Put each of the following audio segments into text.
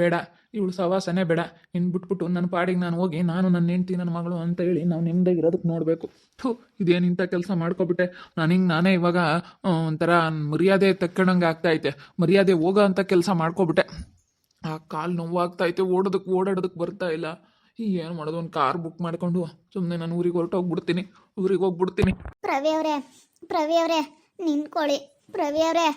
ಬೇಡ, ಇವಳು ಸವಾಸನೆ ಬೇಡ. ಇನ್ನು ಬಿಟ್ಬಿಟ್ಟು ನನ್ನ ಪಾಡಿಗೆ ನಾನು ಹೋಗಿ ನಾನು ನನ್ನ ಹೆಂಡ್ತಿ ನನ್ನ ಮಗಳು ಅಂತ ಹೇಳಿ ನಾವು ನೆಮ್ಮದಿಗಿರೋದಕ್ಕೆ ನೋಡಬೇಕು. ಥೂ, ಇದೇನು ಇಂಥ ಕೆಲಸ ಮಾಡ್ಕೊಬಿಟ್ಟೆ. ನಾನೇ ಇವಾಗ ಒಂಥರ ಮರ್ಯಾದೆ ತಕ್ಕಣಂಗೆ ಆಗ್ತಾಯಿತೆ. ಮರ್ಯಾದೆ ಹೋಗೋ ಅಂಥ ಕೆಲಸ ಮಾಡ್ಕೊಬಿಟ್ಟೆ. ಆ ಕಾಲು ನೋವಾಗ್ತಾಯಿತೆ, ಓಡಾಡೋದಕ್ಕೆ ಬರ್ತಾ ಇಲ್ಲ. ಏನು ಮಾಡೋದು? ಒಂದು ಕಾರ್ ಬುಕ್ ಮಾಡ್ಕೊಂಡು ಸುಮ್ಮನೆ ನಾನು ಊರಿಗೆ ಹೋಗ್ಬಿಡ್ತೀನಿ. ಪ್ರವಿ ಅವರೇ ನಿಂತ್ಕೊಳ್ಳಿ. ಪ್ರವಿ ಅವರೇ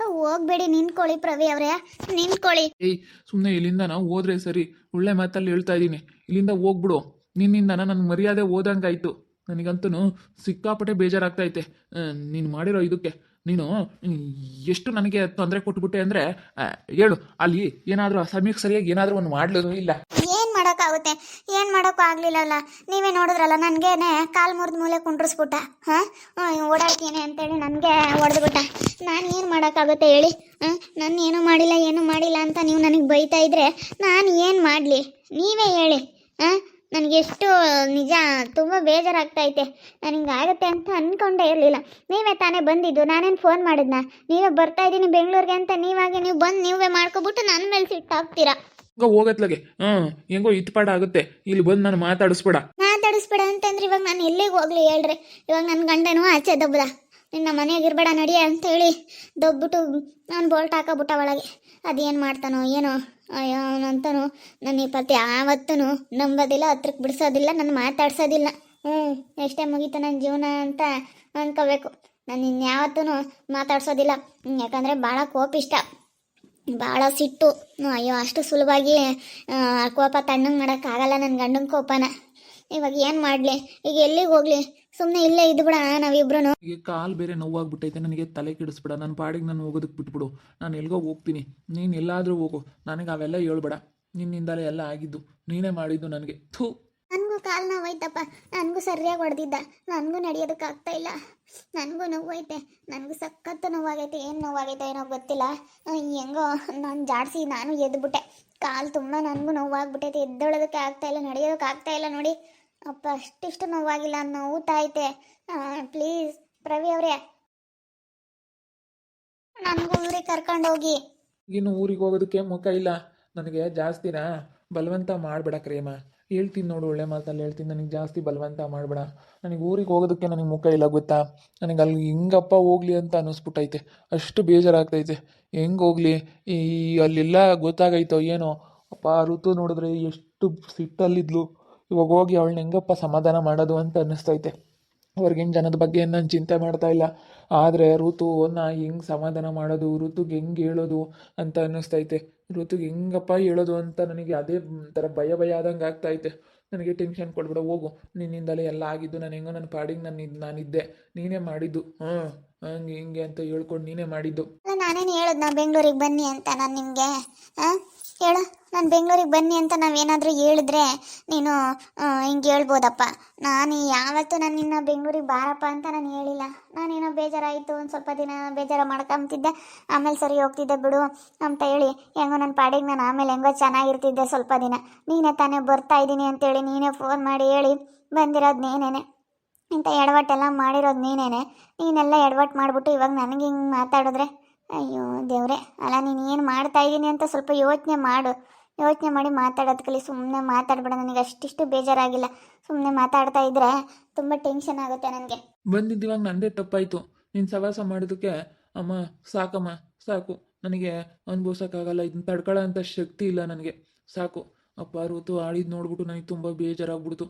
ಹೋಗ್ಬೇಡಿ, ನಿಂತ್ಕೊಳ್ಳಿ. ಪ್ರವಿ ಅವರೇ ನಿಂತ್ಕೊಳ್ಳಿ. ಏಯ್, ಸುಮ್ಮನೆ ಇಲ್ಲಿಂದ ನಾವು ಹೋದ್ರೆ ಸರಿ. ಒಳ್ಳೆ ಮಾತಲ್ಲಿ ಹೇಳ್ತಾ ಇದ್ದೀನಿ, ಇಲ್ಲಿಂದ ಹೋಗ್ಬಿಡು. ನಿನ್ನಿಂದ ನನ್ನ ಮರ್ಯಾದೆ ಹೋದಂಗಾಯ್ತು. ನನಗಂತೂ ಸಿಕ್ಕಾಪಟ್ಟೆ ಬೇಜಾರಾಗ್ತೈತೆ ನೀನು ಮಾಡಿರೋ ಇದಕ್ಕೆ. ನೀನು ಎಷ್ಟು ನನಗೆ ತೊಂದರೆ ಕೊಟ್ಬಿಟ್ಟೆ ಅಂದರೆ ಹೇಳು. ಅಲ್ಲಿ ಏನಾದರೂ ಸಮಯಕ್ಕೆ ಸರಿಯಾಗಿ ಏನಾದರೂ ಒಂದು ಮಾಡ್ಲೂ ಇಲ್ಲ. ಏನು ಮಾಡೋಕ್ಕಾಗುತ್ತೆ? ಏನು ಮಾಡೋಕ್ಕೂ ಆಗಲಿಲ್ಲಲ್ಲ. ನೀವೇ ನೋಡಿದ್ರಲ್ಲ, ನನಗೇನೆ ಕಾಲು ಮುರಿದು ಮೂಲೆ ಕುಂಡ್ರಿಸ್ಬಿಟ್ಟ. ಓಡಾಡ್ತೀನಿ ಅಂತೇಳಿ ನನಗೆ ಹೊಡೆದ್ಬಿಟ್ಟ. ನಾನು ಏನು ಮಾಡೋಕ್ಕಾಗುತ್ತೆ ಹೇಳಿ? ನಾನು ಏನೂ ಮಾಡಿಲ್ಲ ಅಂತ ನೀವು ನನಗೆ ಬೈತಾ ಇದ್ರೆ ನಾನು ಏನು ಮಾಡಲಿ? ನೀವೇ ಹೇಳಿ. ನನಗೆಷ್ಟು ನಿಜ ತುಂಬ ಬೇಜಾರಾಗ್ತೈತೆ. ನನಗಾಗುತ್ತೆ ಅಂತ ಅಂದ್ಕೊಂಡೇ ಇರಲಿಲ್ಲ. ನೀವೇ ತಾನೇ ಬಂದಿದ್ದು, ನಾನೇನು ಫೋನ್ ಮಾಡಿದ್ನ? ನೀವೇ ಬರ್ತಾ ಇದ್ದೀನಿ ಬೆಂಗಳೂರಿಗೆ ಅಂತ ನೀವು ಬಂದು ನೀವೇ ಮಾಡ್ಕೊಬಿಟ್ಟು ನನ್ನ ಮೇಲೆ ಸಿಟ್ಟಾಗ್ತೀರಾ. ಹೋಗತ್ಲಾಗೆ ಹೆಂಗೋ ಇತ್ಪಾಡ ಆಗುತ್ತೆ. ಇಲ್ಲಿ ಬಂದು ನಾನು ಮಾತಾಡಿಸ್ಬೇಡ ಅಂತಂದ್ರೆ ಇವಾಗ ನಾನು ಎಲ್ಲಿಗೆ ಹೋಗ್ಲಿ ಹೇಳ್ರಿ? ಇವಾಗ ನನ್ನ ಗಂಡನೂ ಆಚೆ ದಬ್ಬದ. ನಿನ್ನ ಮನೆಯಾಗಿರ್ಬೇಡ ನಡಿಯ ಅಂತೇಳಿ ದಬ್ಬಿಟ್ಟು ನಾನು ಬೋಲ್ಟ್ ಹಾಕೋಬಿಟ್ಟ ಒಳಗೆ. ಅದೇನು ಮಾಡ್ತಾನೋ ಏನೋ. ಅಯ್ಯೋ ಅಂತನೂ ನನ್ನ ಈ ಪತಿ ಯಾವತ್ತೂ ನಂಬೋದಿಲ್ಲ, ಹತ್ರಕ್ಕೆ ಬಿಡಿಸೋದಿಲ್ಲ, ನನ್ನ ಮಾತಾಡ್ಸೋದಿಲ್ಲ. ಎಷ್ಟೇ ಮುಗೀತು ನನ್ನ ಜೀವನ ಅಂತ ಅಂದ್ಕೋಬೇಕು. ನಾನು ಇನ್ಯಾವತ್ತೂ ಮಾತಾಡ್ಸೋದಿಲ್ಲ. ಯಾಕಂದರೆ ಭಾಳ ಕೋಪಿಷ್ಟ, ಭಾಳ ಸಿಟ್ಟು. ಅಯ್ಯೋ ಅಷ್ಟು ಸುಲಭವಾಗಿ ಕೋಪ ತಣ್ಣಗೆ ಮಾಡೋಕ್ಕಾಗಲ್ಲ ನನ್ನ ಗಂಡನ ಕೋಪನ. ಇವಾಗ ಏನು ಮಾಡಲಿ? ಈಗ ಎಲ್ಲಿಗೆ ಹೋಗಲಿ? ಸುಮ್ಮನೆ ಇಲ್ಲೇ ಇದ್ಬಿಡ ನಾವಿಬ್ರು. ಈಗ ಕಾಲು ಬೇರೆ ನೋವಾಗ್ಬಿಟ್ಟೈತೆ, ನನಗೆ ತಲೆ ಕೆಡಿಸ್ಬಿಡ. ನನ್ನ ಪಾಡಿಗೆ ನಾನು ಹೋಗೋದಕ್ಕೆ ಬಿಟ್ಬಿಡು. ನಾನು ಎಲ್ಗೋ ಹೋಗ್ತೀನಿ, ನೀನು ಎಲ್ಲಾದರೂ ಹೋಗು. ನನಗೆ ಅವೆಲ್ಲ ಹೇಳ್ಬೇಡ. ನಿನ್ನಿಂದಲೇ ಎಲ್ಲ ಆಗಿದ್ದು, ನೀನೇ ಮಾಡಿದ್ದು ನನಗೆ. ಥೂ, ನನಗೂ ಕಾಲು ನೋವಾಯ್ತಪ್ಪ. ನನಗೂ ಸರಿಯಾಗಿ ಹೊಡೆದಿದ್ದ. ನನಗೂ ನಡೆಯೋದಕ್ಕೆ ಆಗ್ತಾ ಇಲ್ಲ. ನನಗೂ ನೋವೈತೆ. ನನಗೂ ಸಖತ್ತು ನೋವಾಗೈತೆ. ಏನು ನೋವಾಗೈತೆ ಏನೋ ಗೊತ್ತಿಲ್ಲ. ಹೆಂಗೋ ನಾನು ಜಾಡಿಸಿ ನಾನು ಎದ್ಬಿಟ್ಟೆ. ಕಾಲು ತುಂಬ ನನಗೂ ನೋವಾಗ್ಬಿಟ್ಟೈತೆ. ಎದ್ದೊಳೋದಕ್ಕೆ ಆಗ್ತಾಯಿಲ್ಲ, ನಡೆಯೋದಕ್ಕೆ ಆಗ್ತಾಯಿಲ್ಲ ನೋಡಿ. ಅಪ್ಪ ಅಷ್ಟಿಷ್ಟು ನೋವಾಗಿಲ್ಲ, ನೋವುತ್ತೈತೆ. ಪ್ಲೀಸ್ ಪ್ರವಿ ಅವರೇ, ನನಗೂ ಊರಿಗೆ ಕರ್ಕೊಂಡೋಗಿ. ಇನ್ನು ಊರಿಗೆ ಹೋಗೋದಕ್ಕೆ ಮುಖ ಇಲ್ಲ ನನಗೆ. ಜಾಸ್ತಿನಾ ಬಲವಂತ ಮಾಡಬೇಡ ಕ್ರೇಮ. ಹೇಳ್ತೀನಿ ನೋಡು, ಒಳ್ಳೆ ಮಾತಲ್ಲಿ ಹೇಳ್ತೀನಿ. ನನಗೆ ಜಾಸ್ತಿ ಬಲವಂತ ಮಾಡಬೇಡ. ನನಗೆ ಊರಿಗೆ ಹೋಗೋದಕ್ಕೆ ನನಗೆ ಮುಖ ಇಲ್ಲ ಗೊತ್ತಾ? ನನಗೆ ಅಲ್ಲಿ ಹೆಂಗಪ್ಪ ಹೋಗ್ಲಿ ಅಂತ ಅನ್ನಿಸ್ಬಿಟ್ಟೈತೆ. ಅಷ್ಟು ಬೇಜಾರಾಗ್ತೈತೆ. ಹೆಂಗೆ ಹೋಗ್ಲಿ? ಅಲ್ಲೆಲ್ಲ ಗೊತ್ತಾಗೈತೋ ಏನೋ. ಅಪ್ಪ ಋತು ನೋಡಿದ್ರೆ ಎಷ್ಟು ಸಿಟ್ಟಲ್ಲಿದ್ಲು. ಇವಾಗ ಹೋಗಿ ಅವಳನ್ನ ಹೆಂಗಪ್ಪ ಸಮಾಧಾನ ಮಾಡೋದು ಅಂತ ಅನ್ನಿಸ್ತೈತೆ. ಹೊರಗಿನ ಜನದ ಬಗ್ಗೆ ನಾನು ಚಿಂತೆ ಮಾಡ್ತಾ ಇಲ್ಲ. ಆದರೆ ಋತುವನ್ನ ಹೆಂಗೆ ಸಮಾಧಾನ ಮಾಡೋದು, ಋತುಗೆ ಹೆಂಗೆ ಹೇಳೋದು ಅಂತ ಅನ್ನಿಸ್ತೈತೆ. ಋತುಗೆ ಹೆಂಗಪ್ಪ ಹೇಳೋದು ಅಂತ ನನಗೆ ಅದೇ ಥರ ಭಯ ಆದಂಗೆ ಆಗ್ತೈತೆ. ನನಗೆ ಟೆನ್ಷನ್ ಕೊಡ್ಬೇಡ, ಹೋಗು. ನಿನ್ನಿಂದಲೇ ಎಲ್ಲ ಆಗಿದ್ದು. ನಾನು ಹೆಂಗೋ ನನ್ನ ಪಾಡಿಗೆ ನಾನಿದ್ದೆ. ನೀನೇ ಮಾಡಿದ್ದು. ಹಂಗೆ ಹಿಂಗೆ ಅಂತ ಹೇಳ್ಕೊಂಡು ನೀನೇ ಮಾಡಿದ್ದು. ನಾನೇನು ಹೇಳೋದು ನಾ ಬೆಂಗಳೂರಿಗೆ ಬನ್ನಿ ಅಂತ? ನಾನು ನಿಮಗೆ ಹೇಳು, ನಾನು ಬೆಂಗಳೂರಿಗೆ ಬನ್ನಿ ಅಂತ ನಾವೇನಾದರೂ ಹೇಳಿದ್ರೆ ನೀನು ಹಿಂಗೆ ಹೇಳ್ಬೋದಪ್ಪ. ನಾನು ಯಾವತ್ತೂ ನಾನು ನಿನ್ನ ಬೆಂಗಳೂರಿಗೆ ಬಾರಪ್ಪ ಅಂತ ನಾನು ಹೇಳಿಲ್ಲ. ನಾನೇನೋ ಬೇಜಾರಾಯಿತು, ಒಂದು ಸ್ವಲ್ಪ ದಿನ ಬೇಜಾರು ಮಾಡ್ಕೊಂತಿದ್ದೆ, ಆಮೇಲೆ ಸರಿ ಹೋಗ್ತಿದ್ದೆ ಬಿಡು ಅಂತ ಹೇಳಿ ಹೆಂಗೋ ನನ್ನ ಪಾಡಿಗೆ ನಾನು ಆಮೇಲೆ ಹೆಂಗೋ ಚೆನ್ನಾಗಿರ್ತಿದ್ದೆ ಸ್ವಲ್ಪ ದಿನ. ನೀನೇ ತಾನೇ ಬರ್ತಾ ಇದ್ದೀನಿ ಅಂತೇಳಿ ನೀನೇ ಫೋನ್ ಮಾಡಿ ಹೇಳಿ ಬಂದಿರೋದು ನೀನೇನೆ. ಇಂಥ ಎಡವಟ್ಟೆಲ್ಲ ಮಾಡಿರೋದು ನೀನೇನೆ. ನೀನೆಲ್ಲ ಎಡವಟ್ಟು ಮಾಡಿಬಿಟ್ಟು ಇವಾಗ ನನಗೆ ಹಿಂಗೆ ಮಾತಾಡಿದ್ರೆ ಅಯ್ಯೋ ದೇವ್ರೆ. ಅಲ್ಲ, ನೀನು ಏನು ಮಾಡ್ತಾ ಇದ್ದೀನಿ ಅಂತ ಸ್ವಲ್ಪ ಯೋಚನೆ ಮಾಡಿ ಮಾತಾಡೋದು ಕಲಿ. ಸುಮ್ಮನೆ ಮಾತಾಡ್ಬೇಡ. ನನಗೆ ಅಷ್ಟಿಷ್ಟು ಬೇಜಾರಾಗಿಲ್ಲ. ಸುಮ್ಮನೆ ಮಾತಾಡ್ತಾ ಇದ್ರೆ ತುಂಬ ಟೆನ್ಷನ್ ಆಗುತ್ತೆ ನನಗೆ. ಬಂದಿದ್ದಿವಾಗ ನನ್ನದೇ ತಪ್ಪಾಯಿತು. ನೀನು ಸವಾಸ ಮಾಡೋದಕ್ಕೆ ಅಮ್ಮ ಸಾಕಮ್ಮ, ಸಾಕು. ನನಗೆ ಅನುಭವಿಸೋಕ್ಕಾಗಲ್ಲ, ಇದನ್ನ ತಡ್ಕೊಳ್ಳೋ ಅಂಥ ಶಕ್ತಿ ಇಲ್ಲ ನನಗೆ. ಸಾಕು ಅಪ್ಪ. ಋತು ಆಡಿದ್ದು ನೋಡ್ಬಿಟ್ಟು ನನಗೆ ತುಂಬ ಬೇಜಾರಾಗ್ಬಿಡ್ತು.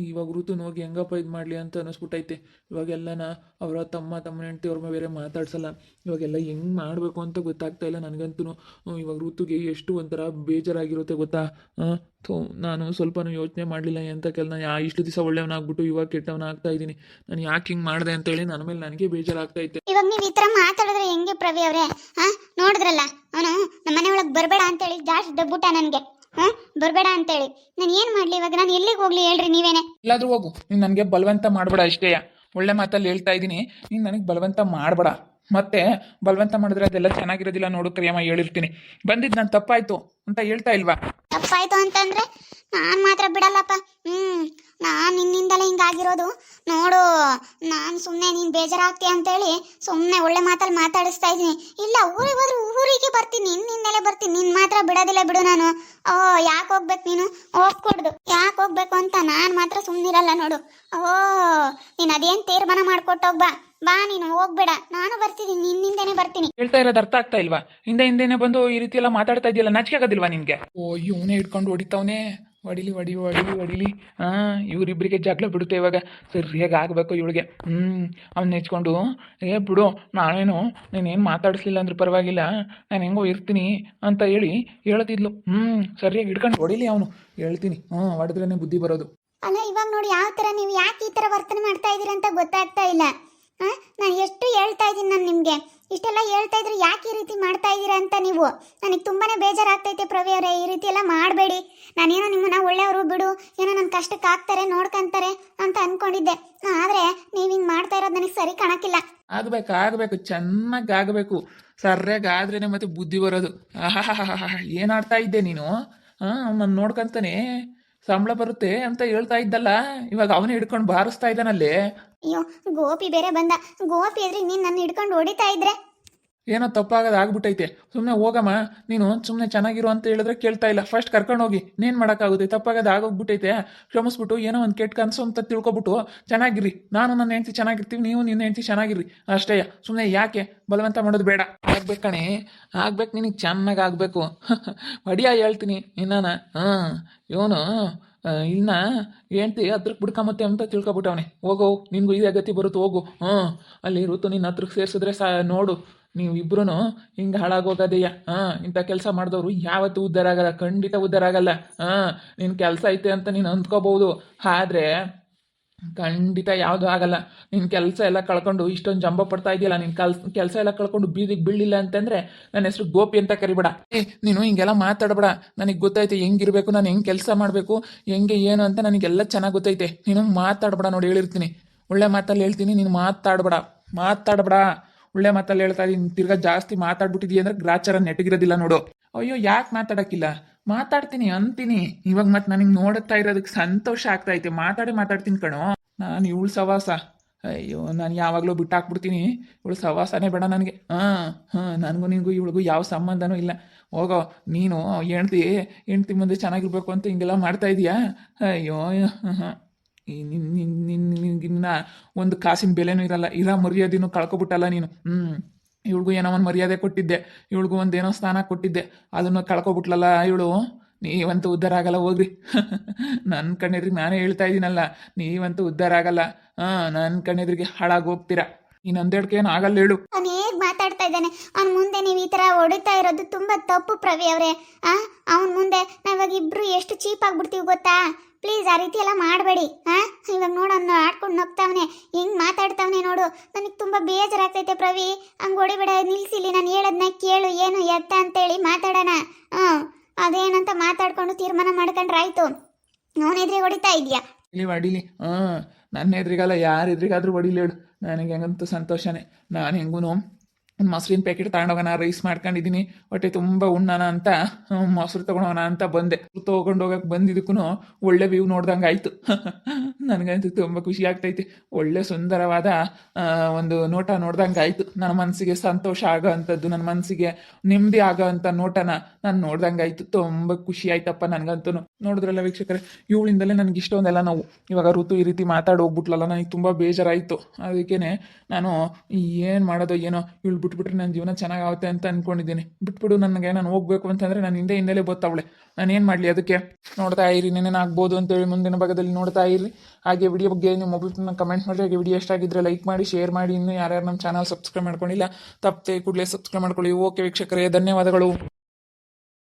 ಇವಾಗ ಋತುನ ಹೋಗಿ ಹೆಂಗಪ್ಪ ಇದು ಮಾಡಲಿ ಅಂತ ಅನ್ನಿಸ್ಬಿಟ್ಟೈತೆ. ಇವಾಗೆಲ್ಲನ ಅವರ ತಮ್ಮನ ಹೆಂಡ್ತಿ ಅವ್ರ ಬೇರೆ ಮಾತಾಡ್ಸಲ್ಲ. ಇವಾಗೆಲ್ಲ ಹೆಂಗೆ ಮಾಡಬೇಕು ಅಂತ ಗೊತ್ತಾಗ್ತಾ ಇಲ್ಲ ನನಗಂತೂ. ಇವಾಗ ಋತುಗೆ ಎಷ್ಟು ಒಂಥರ ಬೇಜಾರಾಗಿರುತ್ತೆ ಗೊತ್ತಾ? ನಾನು ಸ್ವಲ್ಪನೂ ಯೋಚನೆ ಮಾಡಲಿಲ್ಲ ಎಂಥ ಇಷ್ಟು ದಿವಸ ಒಳ್ಳೆಯವನಾಗ್ಬಿಟ್ಟು ಇವಾಗ ಕೆಟ್ಟವನಾಗ್ತಾ ಇದ್ದೀನಿ. ನಾನು ಯಾಕೆ ಹಿಂಗೆ ಮಾಡಿದೆ ಅಂತೇಳಿ ನನ್ನ ಮೇಲೆ ನನಗೆ ಬೇಜಾರಾಗ್ತೈತೆ. ಇವಾಗ ನೀವು ಈ ಥರ ಮಾತಾಡಿದ್ರೆ ಹೆಂಗೆ ಪ್ರವಿ ಅವರೇ? ನೋಡಿದ್ರಲ್ಲ, ಅವನು ನಮ್ಮ ಮನೆ ಒಳಗೆ ಬರಬೇಡ ಅಂತೇಳಿ ಜಾಸ್ತಿ ದಬ್ಬುಟ್ಟ ನನಗೆ. ಬರಬೇಡ ಅಂತೇಳಿ ನಾನು ಏನು ಮಾಡಲಿ? ಇವಾಗ ನಾನು ಎಲ್ಲಿಗೆ ಹೋಗ್ಲಿ ಹೇಳ್ರಿ? ನೀವೇನೆ ಎಲ್ಲಾದರೂ ಹೋಗು. ನೀನು ನನಗೆ ಬಲವಂತ ಮಾಡಬೇಡ ಅಷ್ಟೇ. ಒಳ್ಳೆ ಮಾತಲ್ಲಿ ಹೇಳ್ತಾ ಇದ್ದೀನಿ. ನೀನು ನನಗೆ ಬಲವಂತ ಮಾಡಬೇಡ. ಮತ್ತೆ ಬಲವಂತ ಮಾಡಿದ್ರೆ ಅದೆಲ್ಲ ಚೆನ್ನಾಗಿರೋದಿಲ್ಲ ನೋಡು ಕ್ರಿಯಮ್ಮ, ಹೇಳಿರ್ತೀನಿ. ಬಂದಿದ್ದು ನಾನು ತಪ್ಪಾಯಿತು ಅಂತ ಹೇಳ್ತಾ ಇಲ್ವಾ? ತಪ್ಪಾಯಿತು ಅಂತಂದರೆ ನಾನು ಮಾತ್ರ ಬಿಡಲ್ಲಪ್ಪ. ಹ್ಮ್ ನಾನು ನಿನ್ನಿಂದಲೇ ಹಿಂಗಾಗಿರೋದು ನೋಡು. ನಾನು ಸುಮ್ಮನೆ ನೀನು ಬೇಜಾರಾಗ್ತೀಯ ಅಂತೇಳಿ ಸುಮ್ಮನೆ ಒಳ್ಳೆ ಮಾತಲ್ಲಿ ಮಾತಾಡಿಸ್ತಾ ಇದ್ದೀನಿ. ಇಲ್ಲ ಊರಿಗೆ ಹೋದ್ರೆ ಊರಿಗೆ ಬರ್ತೀನಿ, ನಿನ್ನಿಂದಲೇ ಬರ್ತೀನಿ, ನಿನ್ನ ಮಾತ್ರ ಬಿಡೋದಿಲ್ಲ ಬಿಡು ನಾನು. ಓ ಯಾಕೆ ಹೋಗ್ಬೇಕು ನೀನು? ಹೋಗ್ಕೊಡ್ದು ಯಾಕೆ ಹೋಗ್ಬೇಕು ಅಂತ ನಾನು ಮಾತ್ರ ಸುಮ್ಮನಿರಲ್ಲ ನೋಡು. ಓ ನೀನು ಅದೇನು ತೀರ್ಮಾನ ಮಾಡ್ಕೊಟ್ಟೋಗ್ ಬಾ. ಬಾ ನೀನು ಹೋಗ್ಬೇಡ, ನಾನು ಬರ್ತೀನಿ, ನಿನ್ನಿಂದನೇ ಬರ್ತೀನಿ. ಹೇಳ್ತಾ ಇರೋದು ಅರ್ಥ ಆಗ್ತಾ ಇಲ್ವಾ? ಹಿಂದೆನೆ ಬಂದು ಈ ರೀತಿ ಎಲ್ಲ ಮಾತಾಡ್ತಾ ಇದೆಯಲ್ಲ, ನಾಚಿಕೆ ಆಗೋದಿಲ್ವಾ ನಿನ್ಗೆ? ಓ ಇವನೇ ಹಿಡ್ಕೊಂಡು ಹೊಡಿತಾವನೆ, ಹೊಡಿಲಿ. ಇವರಿಬ್ಬರಿಗೆ ಜಗಳ ಬಿಡುತ್ತೆ ಇವಾಗ. ಸರಿಯಾಗಿ ಆಗಬೇಕು ಇವಳಿಗೆ. ಅವ್ನು ನೆಚ್ಕೊಂಡು ಬಿಡು, ನಾನೇನು ನೀನೇನು ಮಾತಾಡಿಸ್ಲಿಲ್ಲ ಅಂದ್ರೆ ಪರವಾಗಿಲ್ಲ, ನಾನು ಹೆಂಗೋ ಇರ್ತೀನಿ ಅಂತ ಹೇಳ್ತಿದ್ಲು. ಸರಿಯಾಗಿ ಹಿಡ್ಕೊಂಡು ಹೊಡಿಲಿ ಅವನು, ಹೇಳ್ತೀನಿ. ಹೊಡೆದ್ರೇ ಬುದ್ಧಿ ಬರೋದು. ಅಲ್ಲ ಇವಾಗ ನೋಡಿ ಯಾವ ಥರ ನೀವು ಯಾಕೆ ಈ ಥರ ವರ್ತನೆ ಮಾಡ್ತಾ ಇದ್ದೀರಿ ಅಂತ ಗೊತ್ತಾಗ್ತಾ ಇಲ್ಲ. ನಾನು ಎಷ್ಟು ಹೇಳ್ತಾ ಇದ್ದೀನಿ ನಾನು ನಿಮಗೆ, ಇಷ್ಟೆಲ್ಲ ಹೇಳ್ತಾ ಇದ್ರೆ ಯಾಕೆ ಈ ರೀತಿ ಮಾಡ್ತಾ ಇದ್ದೀರಾ ಅಂತ ನೀವು. ನನಗೆ ತುಂಬಾ ಬೇಜಾರಾಗ್ತೈತೆ ಪ್ರವಿ ಅವರೇ, ಈ ರೀತಿ ಎಲ್ಲ ಮಾಡಬೇಡಿ. ನಾನೇನೋ ನಿಮ್ಮನ್ನ ಒಳ್ಳೆಯವರು ಬಿಡು, ಏನೋ ನನ್ನ ಕಷ್ಟಕ್ಕೆ ಆಗ್ತಾರೆ ನೋಡ್ಕೊಂತಾರೆ ಅಂತ ಅಂದ್ಕೊಂಡಿದ್ದೆ. ಆದರೆ ನೀವು ಹಿಂಗೆ ಮಾಡ್ತಾ ಇರೋದು ನನಗೆ ಸರಿ ಕಾಣಕ್ಕಿಲ್ಲ. ಆಗಬೇಕು ಚೆನ್ನಾಗಿ ಆಗಬೇಕು. ಸರಿಯಾಗಿ ಆದ್ರೇನೆ ಮತ್ತೆ ಬುದ್ಧಿ ಬರೋದು. ಏನಾಡ್ತಾ ಇದ್ದೆ ನೀನು? ನಾನು ನೋಡ್ಕೊಂತಾನೆ ಸಂಬಳ ಬರುತ್ತೆ ಅಂತ ಹೇಳ್ತಾ ಇದ್ದಲ್ಲ, ಇವಾಗ ಅವನೇ ಹಿಡ್ಕೊಂಡು ಬಾರಿಸ್ತಾ ಇದ್ದಾನಲ್ಲಿ. ಅಯ್ಯೋ ಗೋಪಿ ಬೇರೆ ಬಂದ. ಗೋಪಿ ಎದ್ರಿಗೆ ನೀನು ನನ್ನ ಹಿಡ್ಕೊಂಡು ಹೊಡಿತಾ ಇದ್ರೆ ಏನೋ ತಪ್ಪಾಗೋದು ಆಗ್ಬಿಟ್ಟೈತೆ. ಸುಮ್ಮನೆ ಹೋಗಮ್ಮ ನೀನು, ಸುಮ್ಮನೆ ಚೆನ್ನಾಗಿರು ಅಂತ ಹೇಳಿದ್ರೆ ಕೇಳ್ತಾ ಇಲ್ಲ. ಫಸ್ಟ್ ಕರ್ಕೊಂಡು ಹೋಗಿ, ಇನ್ನೇನು ಮಾಡೋಕ್ಕಾಗುತ್ತೆ? ತಪ್ಪಾಗೋದು ಆಗೋಗ್ಬಿಟ್ಟೈತೆ, ಕ್ಷಮಿಸ್ಬಿಟ್ಟು ಏನೋ ಒಂದು ಕೆಟ್ಟ ಕನಸು ಅಂತ ತಿಳ್ಕೊಬಿಟ್ಟು ಚೆನ್ನಾಗಿರ್ರಿ. ನಾನು ನನ್ನ ಹೆಂಡತಿ ಚೆನ್ನಾಗಿರ್ತೀವಿ, ನೀವು ನಿನ್ನ ಹೆಂಡತಿ ಚೆನ್ನಾಗಿರ್ರಿ ಅಷ್ಟೇ. ಸುಮ್ಮನೆ ಯಾಕೆ ಬಲವಂತ ಮಾಡೋದು ಬೇಡ. ಆಗ್ಬೇಕು ಕಣೆ, ಆಗ್ಬೇಕು, ನಿನಗೆ ಚೆನ್ನಾಗಿ ಆಗಬೇಕು. ಹೊಡಿಯ ಹೇಳ್ತೀನಿ ಇನ್ನಾನ. ಇವನು ಇನ್ನ ಹೇಳ್ತಿ ಹತ್ರಕ್ಕೆ ಬಿಡ್ಕೊಂಬತ್ತೆ ಅಂತ ತಿಳ್ಕೊಬಿಟ್ಟವನೆ. ಹೋಗೋ, ನಿನ್ಗೂ ಇದೇ ಗತಿ ಬರುತ್ತೆ, ಹೋಗು. ಅಲ್ಲಿ ಋತು ನಿನ್ನ ಹತ್ರಕ್ಕೆ ಸೇರಿಸಿದ್ರೆ ನೋಡು, ನೀವು ಇಬ್ರು ಹಿಂಗೆ ಹಾಳಾಗೋಗದೆಯ. ಇಂಥ ಕೆಲಸ ಮಾಡಿದವರು ಯಾವತ್ತೂ ಉದ್ಧಾರ ಆಗಲ್ಲ, ಖಂಡಿತ ಉದ್ಧಾರ ಆಗಲ್ಲ. ನಿನ್ನ ಕೆಲಸ ಐತೆ ಅಂತ ನೀನು ಅಂದ್ಕೋಬಹುದು, ಆದರೆ ಖಂಡಿತ ಯಾವುದೂ ಆಗಲ್ಲ. ನಿನ್ನ ಕೆಲಸ ಎಲ್ಲ ಕಳ್ಕೊಂಡು ಇಷ್ಟೊಂದು ಜಂಬ ಪಡ್ತಾ ಇದೆಯಲ್ಲ, ನಿನ್ನ ಕೆಲಸ ಎಲ್ಲ ಕಳ್ಕೊಂಡು ಬೀದಿಗೆ ಬೀಳಿಲ್ಲ ಅಂತಂದರೆ ನನ್ನ ಹೆಸರು ಗೋಪಿ ಅಂತ ಕರಿಬೇಡ. ನೀನು ಹಿಂಗೆಲ್ಲ ಮಾತಾಡಬೇಡ. ನನಗೆ ಗೊತ್ತೈತೆ ಹೆಂಗಿರಬೇಕು, ನಾನು ಹೆಂಗೆ ಕೆಲಸ ಮಾಡಬೇಕು, ಹೆಂಗೆ ಏನು ಅಂತ ನನಗೆಲ್ಲ ಚೆನ್ನಾಗಿ ಗೊತ್ತೈತೆ. ನೀನು ಮಾತಾಡಬೇಡ, ನೋಡಿ ಹೇಳಿರ್ತೀನಿ, ಒಳ್ಳೆ ಮಾತಲ್ಲಿ ಹೇಳ್ತೀನಿ, ನೀನು ಮಾತಾಡಬೇಡ. ಒಳ್ಳೆ ಮಾತಲ್ಲಿ ಹೇಳ್ತಾ ಇದ್ದೀನಿ, ತಿರ್ಗಾ ಜಾಸ್ತಿ ಮಾತಾಡ್ಬಿಟ್ಟಿದೀಯ ಅಂದ್ರೆ ಗ್ರಾಚಾರ ನೆಟ್ಟಗಿರೋದಿಲ್ಲ ನೋಡು. ಅಯ್ಯೋ ಯಾಕೆ ಮಾತಾಡೋಕ್ಕಿಲ್ಲ? ಮಾತಾಡ್ತೀನಿ ಅಂತೀನಿ. ಇವಾಗ ಮತ್ತೆ ನನಗೆ ನೋಡುತ್ತಾ ಇರೋದಕ್ಕೆ ಸಂತೋಷ ಆಗ್ತೈತೆ. ಮಾತಾಡ್ತೀನಿ ಕಣೋ. ನಾನು ಇವಳು ಸವಾಸ, ಅಯ್ಯೋ ನಾನು ಯಾವಾಗಲೂ ಬಿಟ್ಟಾಕ್ಬಿಡ್ತೀನಿ. ಇವಳು ಸವಾಸನೇ ಬೇಡ ನನಗೆ. ನನಗೂ ನಿನಗೂ ಇವಳಿಗೂ ಯಾವ ಸಂಬಂಧನೂ ಇಲ್ಲ. ಹೋಗೋ ನೀನು, ಹೆಂಡ್ತಿ ಮುಂದೆ ಚೆನ್ನಾಗಿರ್ಬೇಕು ಅಂತ ಹಿಂಗೆಲ್ಲ ಮಾಡ್ತಾ ಇದೀಯಾ? ಅಯ್ಯೋ ನಿನ್ನ ಒಂದು ಕಾಸಿನ ಬೆಲೆನೂ ಇರಲ್ಲ, ಇರೋ ಮರ್ಯಾದೆನೂ ಕಳ್ಕೊಬಿಟ್ಟಲ್ಲ ನೀನು. ಇವಳಿಗೂ ಏನೋ ಒಂದು ಮರ್ಯಾದೆ ಕೊಟ್ಟಿದ್ದೆ, ಇವಳಿಗೂ ಒಂದೇನೋ ಸ್ಥಾನ ಕೊಟ್ಟಿದ್ದೆ, ಅದನ್ನು ಕಳ್ಕೊಬಿಟ್ಲಲ್ಲ ಇವಳು. ನೀವಂತೂ ಉದ್ಧಾರ ಆಗಲ್ಲ, ಹೋಗ್ರಿ. ನನ್ನ ಕಣ್ಣೆದ್ರಿಗೆ ನಾನೇ ಹೇಳ್ತಾ ಇದ್ದೀನಲ್ಲ, ನೀವಂತೂ ಉದ್ಧಾರ ಆಗಲ್ಲ. ನನ್ನ ಕಣ್ಣೆದ್ರಿಗೆ ಹಾಳಾಗಿ ಹೋಗ್ತೀರಾ. ಇನ್ನೊಂದೆರಡ್ಕೆ ಏನು ಆಗಲ್ಲ ಹೇಳು. ಅವನು ಹೇಗೆ ಮಾತಾಡ್ತಾ ಇದ್ದಾನೆ, ಅವ್ನ ಮುಂದೆ ನೀವು ಈ ಥರ ಹೊಡಿತಾ ಇರೋದು ತುಂಬ ತಪ್ಪು ಪ್ರವಿ ಅವರೇ. ಅವನ ಮುಂದೆ ನಾವಿವಾಗ ಇಬ್ರು ಎಷ್ಟು ಚೀಪ್ ಆಗ್ಬಿಡ್ತೀವಿ ಗೊತ್ತಾ? ಪ್ಲೀಸ್ ಆ ರೀತಿ ಎಲ್ಲ ಮಾಡಬೇಡಿ. ಇವಾಗ ನೋಡು, ಅವ್ನು ಆಡ್ಕೊಂಡು ನಗ್ತಾವನೆ, ಹೆಂಗೆ ಮಾತಾಡ್ತಾವನೆ ನೋಡು. ನನಗೆ ತುಂಬ ಬೇಜಾರಾಗ್ತೈತೆ ಪ್ರವಿ. ಹಂಗೆ ಹೊಡಿಬೇಡ, ನಿಲ್ಸಿಲಿ, ನಾನು ಹೇಳೋದನ್ನ ಕೇಳು, ಏನು ಎತ್ತ ಅಂತೇಳಿ ಮಾತಾಡೋಣ. ಅದೇನಂತ ಮಾತಾಡ್ಕೊಂಡು ತೀರ್ಮಾನ ಮಾಡ್ಕೊಂಡ್ರಾಯ್ತು. ಅವನೆದ್ರಿಗೆ ಹೊಡಿತಾ ಇದೆಯಾ? ಹೊಡಿಲಿ. ನನ್ನ ಎದುರಿಗಲ್ಲ, ಯಾರ ಎದುರಿಗಾದ್ರೂ ಹೊಡಿಲಿ ಹೇಳು. ನನಗೆ ಹೆಂಗಂತೂ ಸಂತೋಷನೇ. ನಾನು ಹೆಂಗೂ ಒಂದು ಮೊಸರಿನ ಪ್ಯಾಕೆಟ್ ತಗೊಂಡೋಗೋಣ, ರೈಸ್ ಮಾಡ್ಕೊಂಡಿದ್ದೀನಿ, ಹೊಟ್ಟೆ ತುಂಬ ಉಣ್ಣೋಣ ಅಂತ ಮೊಸರು ತೊಗೊಳೋಣ ಅಂತ ಬಂದೆ. ತೊಗೊಂಡೋಗಕ್ಕೆ ಬಂದಿದ್ದಕ್ಕೂ ಒಳ್ಳೆ ವ್ಯೂ ನೋಡ್ದಂಗೆ ಆಯಿತು. ನನಗಂತೂ ತುಂಬ ಖುಷಿ ಆಗ್ತೈತಿ. ಒಳ್ಳೆ ಸುಂದರವಾದ ಒಂದು ನೋಟ ನೋಡ್ದಂಗೆ ಆಯಿತು. ನನ್ನ ಮನಸ್ಸಿಗೆ ಸಂತೋಷ ಆಗೋ ಅಂಥದ್ದು, ನನ್ನ ಮನಸ್ಸಿಗೆ ನೆಮ್ಮದಿ ಆಗೋ ಅಂಥ ನೋಟನ ನಾನು ನೋಡ್ದಂಗೆ ಆಯಿತು. ತುಂಬ ಖುಷಿ ಆಯ್ತಪ್ಪ ನನಗಂತೂ. ನೋಡಿದ್ರಲ್ಲ ವೀಕ್ಷಕರೇ, ಇವಳಿಂದಲೇ ನನಗೆ ಇಷ್ಟೊಂದೆಲ್ಲ ನಾವು ಇವಾಗ ಋತು ಈ ರೀತಿ ಮಾತಾಡಿ ಹೋಗ್ಬಿಟ್ಲಲ್ಲ, ನನಗೆ ತುಂಬ ಬೇಜಾರಾಯಿತು. ಅದಕ್ಕೇ ನಾನು ಏನು ಮಾಡೋದು ಏನೋ, ಇವಳು ಬಿಟ್ಬಿಟ್ರೆ ನನ್ನ ಜೀವನ ಚೆನ್ನಾಗಾಗುತ್ತೆ ಅಂತ ಅಂದ್ಕೊಂಡಿದ್ದೀನಿ. ಬಿಟ್ಬಿಡು ನನಗೆ, ನಾನು ಹೋಗ್ಬೇಕು ಅಂತಂದರೆ ನಾನು ಹಿಂದೆಲೇ ಬತ್ತವಳೆ. ನಾನು ಏನು ಮಾಡಲಿ? ಅದಕ್ಕೆ ನೋಡ್ತಾ ಇರಿ, ನೆನೇನಾಗ್ಬೋದು ಅಂತೇಳಿ ಮುಂದಿನ ಭಾಗದಲ್ಲಿ ನೋಡ್ತಾ ಇರಿ. ಹಾಗೆ ವಿಡಿಯೋ ಬಗ್ಗೆ ನೀವು ಮೊಬೈಲ್ನ ಕಮೆಂಟ್ ಮಾಡಿ. ಹಾಗೆ ವಿಡಿಯೋ ಎಷ್ಟಾಗಿದ್ದರೆ ಲೈಕ್ ಮಾಡಿ, ಶೇರ್ ಮಾಡಿ. ಇನ್ನೂ ಯಾರ್ಯಾರು ನಮ್ಮ ಚಾನಲ್ ಸಬ್ಸ್ಕ್ರೈಬ್ ಮಾಡ್ಕೊಂಡಿಲ್ಲ, ತಪ್ಪದೆ ಕೂಡಲೇ ಸಬ್ಸ್ಕ್ರೈಬ್ ಮಾಡ್ಕೊಳ್ಳಿ. ಓಕೆ ವೀಕ್ಷಕರೇ, ಧನ್ಯವಾದಗಳು.